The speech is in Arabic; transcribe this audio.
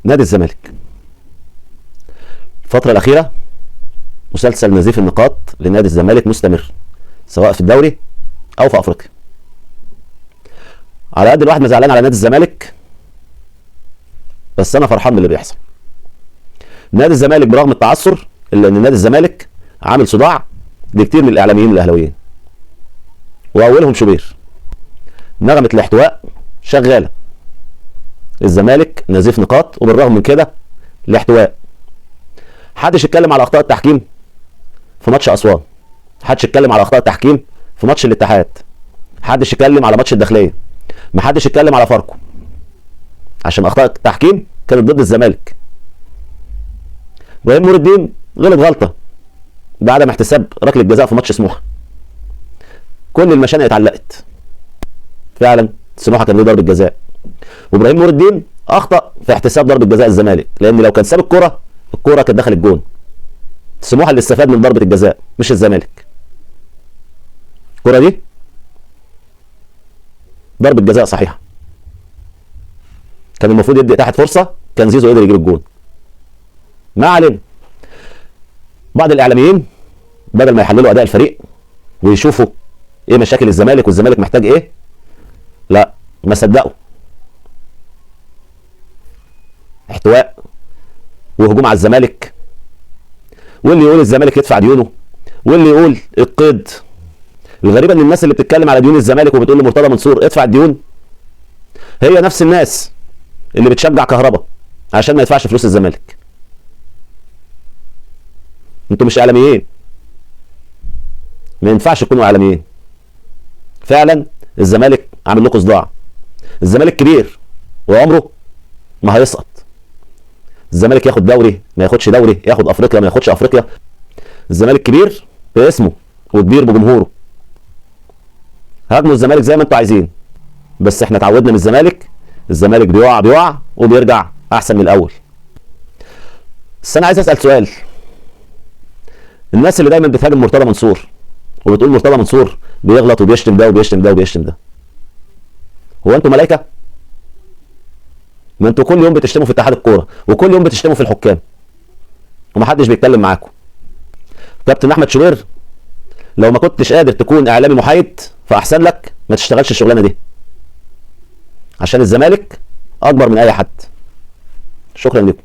نادي الزمالك الفترة الأخيرة مسلسل نزيف النقاط لنادي الزمالك مستمر، سواء في الدوري أو في أفريقيا. على قد الواحد ما زعلان على نادي الزمالك، بس أنا فرحان باللي بيحصل. نادي الزمالك برغم التعثر، إلا إن نادي الزمالك عامل صداع لكتير من الإعلاميين الأهلاويين، وأولهم شوبير. نغمة الاحتواء شغالة. الزمالك نزيف نقاط، وبالرغم من كده الاحتواء. محدش يتكلم على اخطاء التحكيم في ماتش اسوان، محدش يتكلم على اخطاء التحكيم في ماتش الاتحاد، محدش يتكلم على ماتش الداخليه، محدش يتكلم على فاركو، عشان اخطاء التحكيم كانت ضد الزمالك. ابراهيم نور الدين غلط غلطه بعد ما احتساب ركله جزاء في ماتش سموحه. كل المشانق اتعلقت. فعلا سموحه كان له ضربه جزاء، وابراهيم نور الدين اخطا في احتساب ضربه جزاء الزمالك، لان لو كان ساب الكره كانت دخلت الجون. سموحه اللي استفاد من ضربه الجزاء مش الزمالك. الكره دي ضربه جزاء صحيحه، كان المفروض يدي تحت فرصه، كان زيزو قدر يجيب الجون. ما علينا. بعض الاعلاميين بدل ما يحللوا اداء الفريق ويشوفوا ايه مشاكل الزمالك والزمالك محتاج ايه، لا، ما صدقوا. احتواء وهجوم على الزمالك، واللي يقول الزمالك يدفع ديونه، واللي يقول القيد. الغريبه ان الناس اللي بتتكلم على ديون الزمالك وبتقول لمرتضى منصور ادفع الديون، هي نفس الناس اللي بتشجع كهربا عشان ما يدفعش فلوس الزمالك. انتوا مش اعلاميين، ما ينفعش تكونوا اعلاميين. فعلا الزمالك عامل لكم صداع. الزمالك كبير وعمره ما هيسقط. الزمالك ياخد دوري ما ياخدش دوري، ياخد افريقيا ما ياخدش افريقيا. الزمالك كبير باسمه وكبير بجمهوره. هاجموا الزمالك زي ما انتوا عايزين، بس احنا اتعودنا من الزمالك بيقع وبيرجع احسن من الاول. بس انا عايز اسال سؤال. الناس اللي دايما بتهاجم مرتضى منصور وبتقول مرتضى منصور بيغلط وبيشتم ده وبيشتم ده وبيشتم ده، هو انتوا ملائكه؟ ما انتوا كل يوم بتشتموا في اتحاد الكوره، وكل يوم بتشتموا في الحكام، ومحدش بيتكلم معاكم. كابتن احمد شوبير، لو ما كنتش قادر تكون اعلامي محايد فاحسن لك ما تشتغلش الشغلانه دي، عشان الزمالك اكبر من اي حد. شكرا لكم.